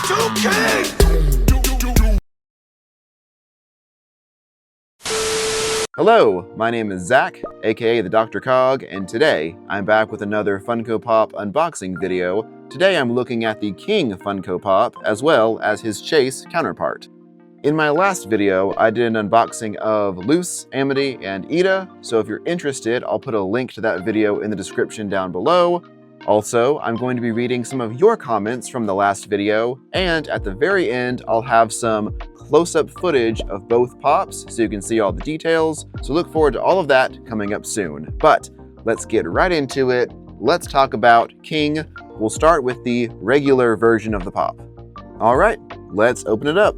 to King! Hello, my name is Zach, aka the Dr. Cog, and today I'm back with another Funko Pop unboxing video. Today I'm looking at the King Funko Pop as well as his Chase counterpart. In my last video, I did an unboxing of Luce, Amity, and Ida, so if you're interested, I'll put a link to that video in the description down below. Also, I'm going to be reading some of your comments from the last video, and at the very end, I'll have some close-up footage of both pops so you can see all the details, so look forward to all of that coming up soon. But let's get right into it. Let's talk about King. We'll start with the regular version of the pop. All right, let's open it up.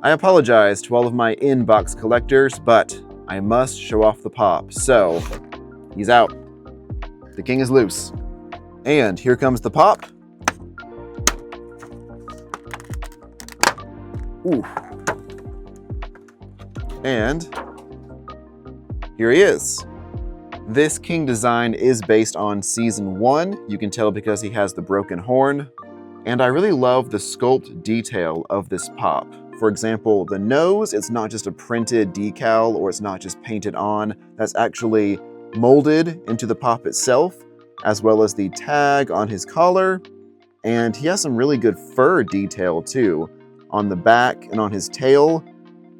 I apologize to all of my inbox collectors, but I must show off the pop. So, he's out. The King is loose. And here comes the pop. Ooh. And here he is. This King design is based on season 1. You can tell because he has the broken horn. And I really love the sculpt detail of this pop. For example, the nose, it's not just a printed decal or it's not just painted on. That's actually molded into the pop itself, as well as the tag on his collar. And he has some really good fur detail too, on the back and on his tail.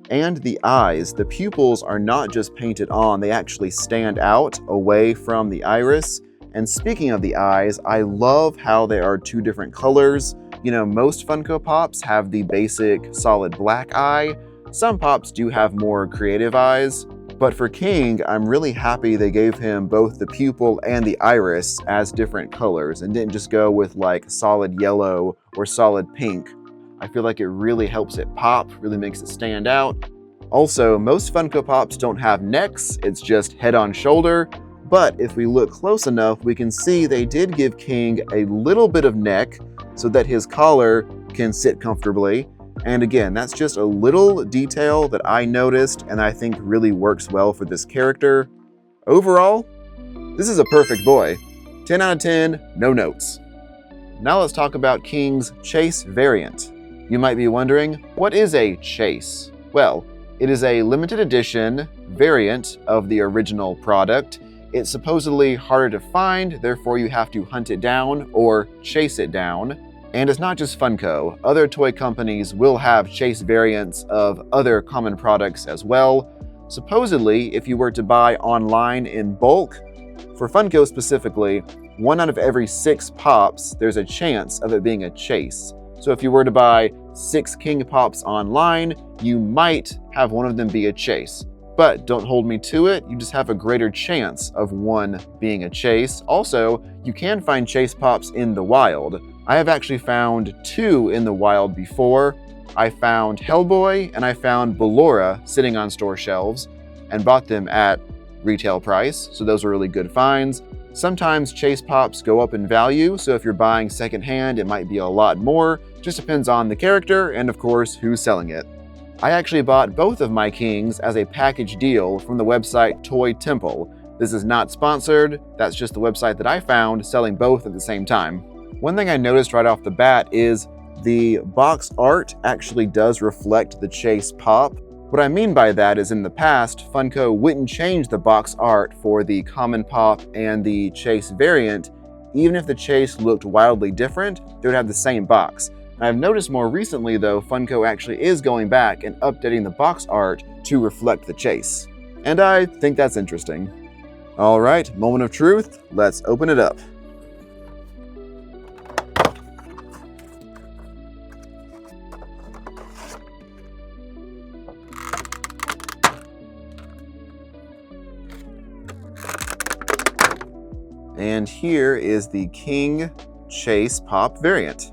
And the eyes, the pupils are not just painted on, they actually stand out away from the iris. And speaking of the eyes, I love how they are two different colors. You know, most Funko Pops have the basic solid black eye. Some Pops do have more creative eyes. But for King, I'm really happy they gave him both the pupil and the iris as different colors and didn't just go with like solid yellow or solid pink. I feel like it really helps it pop, really makes it stand out. Also, most Funko Pops don't have necks, it's just head on shoulder. But if we look close enough, we can see they did give King a little bit of neck so that his collar can sit comfortably. And again, that's just a little detail that I noticed and I think really works well for this character. Overall, this is a perfect boy. 10 out of 10, no notes. Now let's talk about King's Chase variant. You might be wondering, what is a Chase? Well, it is a limited edition variant of the original product. It's supposedly harder to find, therefore you have to hunt it down or chase it down. And it's not just Funko. Other toy companies will have Chase variants of other common products as well. Supposedly, if you were to buy online in bulk, for Funko specifically, 1 out of every 6 pops, there's a chance of it being a Chase. So if you were to buy 6 King Pops online, you might have one of them be a Chase. But don't hold me to it, you just have a greater chance of one being a Chase. Also, you can find Chase Pops in the wild. I have actually found 2 in the wild before. I found Hellboy and I found Ballora sitting on store shelves and bought them at retail price, so those are really good finds. Sometimes Chase Pops go up in value, so if you're buying secondhand, it might be a lot more. Just depends on the character and of course who's selling it. I actually bought both of my Kings as a package deal from the website Toy Temple. This is not sponsored, that's just the website that I found selling both at the same time. One thing I noticed right off the bat is the box art actually does reflect the Chase Pop. What I mean by that is in the past, Funko wouldn't change the box art for the common Pop and the Chase variant. Even if the Chase looked wildly different, they would have the same box. I've noticed more recently though, Funko actually is going back and updating the box art to reflect the Chase. And I think that's interesting. All right, moment of truth, let's open it up. And here is the King Chase Pop variant.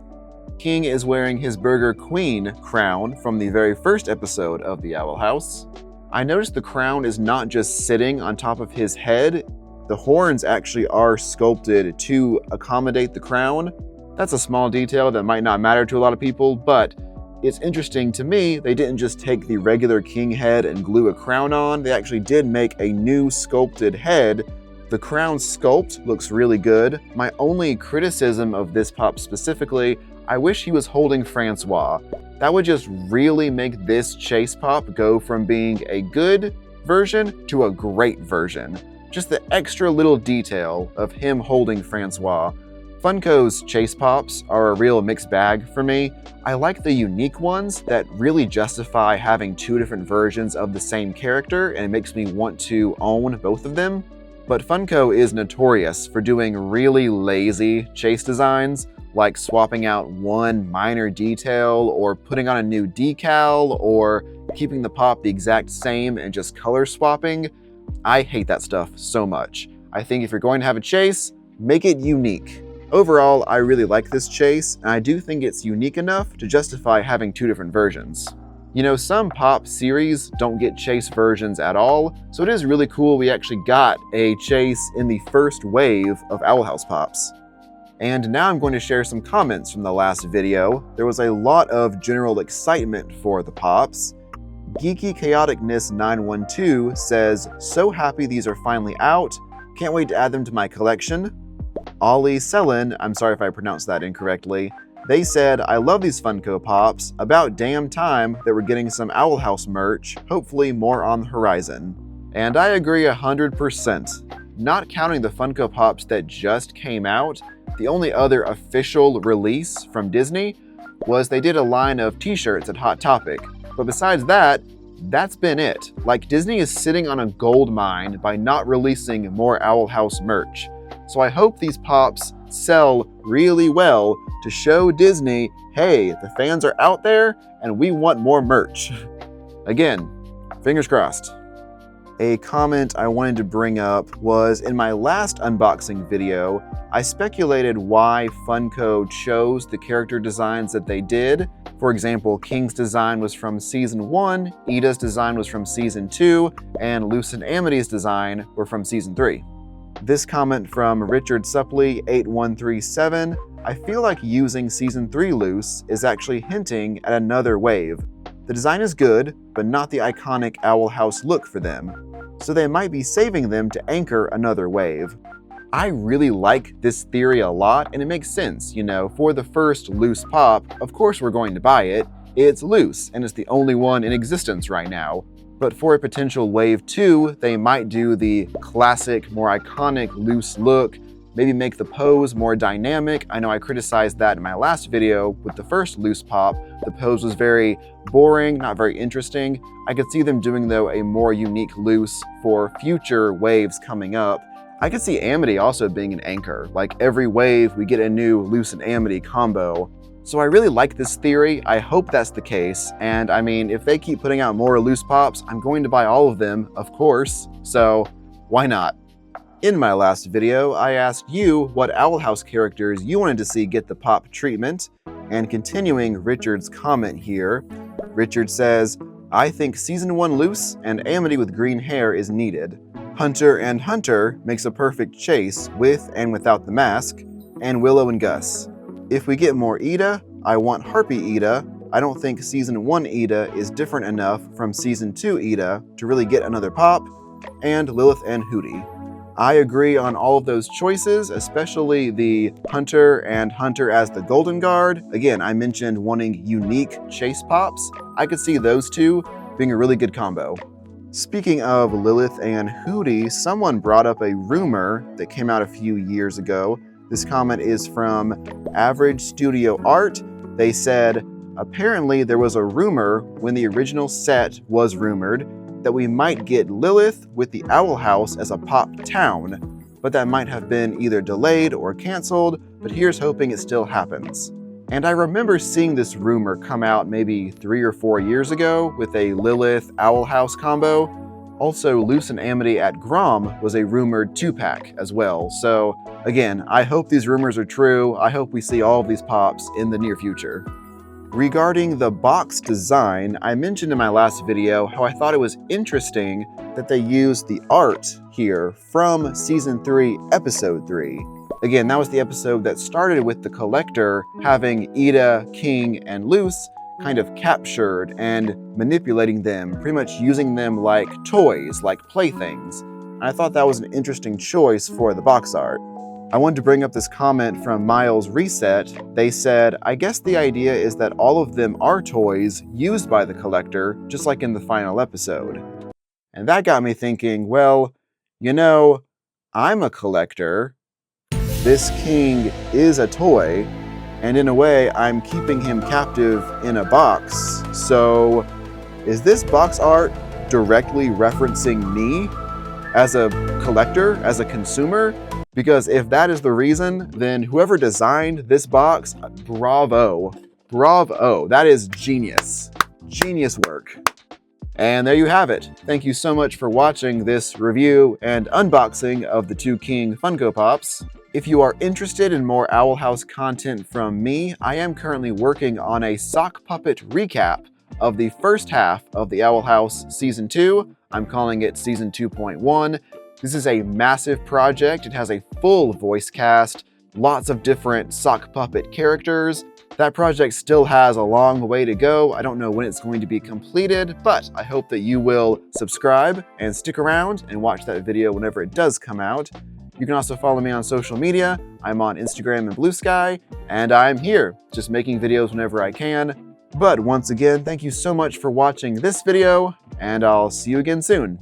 King is wearing his Burger Queen crown from the very first episode of the Owl House. I noticed the crown is not just sitting on top of his head. The horns actually are sculpted to accommodate the crown. That's a small detail that might not matter to a lot of people, but It's interesting to me, they didn't just take the regular king head and glue a crown on, they actually did make a new sculpted head. The crown sculpt looks really good. My only criticism of this pop specifically, I wish he was holding Francois. That would just really make this chase pop go from being a good version to a great version. Just the extra little detail of him holding Francois. Funko's chase pops are a real mixed bag for me. I like the unique ones that really justify having two different versions of the same character, and it makes me want to own both of them. But Funko is notorious for doing really lazy chase designs, like swapping out one minor detail or putting on a new decal or keeping the pop the exact same and just color swapping. I hate that stuff so much. I think if you're going to have a chase, make it unique. Overall, I really like this chase, and I do think it's unique enough to justify having two different versions. You know, some pop series don't get chase versions at all, so it is really cool we actually got a chase in the first wave of Owl House Pops. And now I'm going to share some comments from the last video. There was a lot of general excitement for the pops. Geeky Chaoticness 912 says, "So happy these are finally out. Can't wait to add them to my collection." Ollie Sellen, I'm sorry if I pronounced that incorrectly, they said, "I love these Funko Pops. About damn time that we're getting some Owl House merch, hopefully more on the horizon." And I agree 100%. Not counting the Funko Pops that just came out, the only other official release from Disney was they did a line of t-shirts at Hot Topic. But besides that, that's been it. Like, Disney is sitting on a gold mine by not releasing more Owl House merch. So I hope these pops sell really well to show Disney, hey, the fans are out there and we want more merch. Again, fingers crossed. A comment I wanted to bring up was in my last unboxing video, I speculated why Funko chose the character designs that they did. For example, King's design was from Season 1, Ida's design was from Season 2, and Luce and Amity's design were from Season 3. This comment from Richard Suppley 8137, "I feel like using Season 3 Luce is actually hinting at another wave. The design is good, but not the iconic Owl House look for them. So they might be saving them to anchor another wave." I really like this theory a lot, and it makes sense, you know, for the first Luce pop, of course we're going to buy it. It's Luce, and it's the only one in existence right now. But for a potential wave 2, they might do the classic, more iconic Luce look, maybe make the pose more dynamic. I know I criticized that in my last video with the first Luce pop. The pose was very boring, not very interesting. I could see them doing, though, a more unique Luce for future waves coming up. I could see Amity also being an anchor. Like, every wave, we get a new Luce and Amity combo. So I really like this theory. I hope that's the case. And I mean, if they keep putting out more Luce pops, I'm going to buy all of them, of course. So why not? In my last video, I asked you what Owl House characters you wanted to see get the pop treatment. And continuing Richard's comment here, Richard says, "I think Season 1 Luce and Amity with green hair is needed. Hunter and Hunter makes a perfect chase with and without the mask, and Willow and Gus. If we get more Ida, I want Harpy Ida. I don't think Season 1 Ida is different enough from Season 2 Ida to really get another pop, and Lilith and Hootie." I agree on all of those choices, especially the Hunter and Hunter as the Golden Guard. Again, I mentioned wanting unique chase pops. I could see those two being a really good combo. Speaking of Lilith and Hootie, someone brought up a rumor that came out a few years ago. This comment is from Average Studio Art. They said, "Apparently there was a rumor when the original set was rumored that we might get Lilith with the Owl House as a pop town, but that might have been either delayed or canceled, but here's hoping it still happens." And I remember seeing this rumor come out maybe 3 or 4 years ago with a Lilith Owl House combo. Also, Luce and Amity at Grom was a rumored 2-pack as well. So again, I hope these rumors are true. I hope we see all of these pops in the near future. Regarding the box design, I mentioned in my last video how I thought it was interesting that they used the art here from Season 3, Episode 3. Again, that was the episode that started with the Collector having Ida, King, and Luce kind of captured and manipulating them, pretty much using them like toys, like playthings. And I thought that was an interesting choice for the box art. I wanted to bring up this comment from Miles Reset. They said, I guess the idea is that all of them are toys used by the collector, just like in the final episode. And that got me thinking, well, you know, I'm a collector. This king is a toy, and in a way, I'm keeping him captive in a box. So, is this box art directly referencing me as a collector, as a consumer? Because if that is the reason, then whoever designed this box, bravo. Bravo. That is genius. Genius work. And there you have it. Thank you so much for watching this review and unboxing of the 2 King Funko Pops. If you are interested in more Owl House content from me, I am currently working on a sock puppet recap of the first half of the Owl House Season 2. I'm calling it Season 2.1. This is a massive project. It has a full voice cast, lots of different sock puppet characters. That project still has a long way to go. I don't know when it's going to be completed, but I hope that you will subscribe and stick around and watch that video whenever it does come out. You can also follow me on social media. I'm on Instagram and Blue Sky, and I'm here just making videos whenever I can. But once again, thank you so much for watching this video, and I'll see you again soon.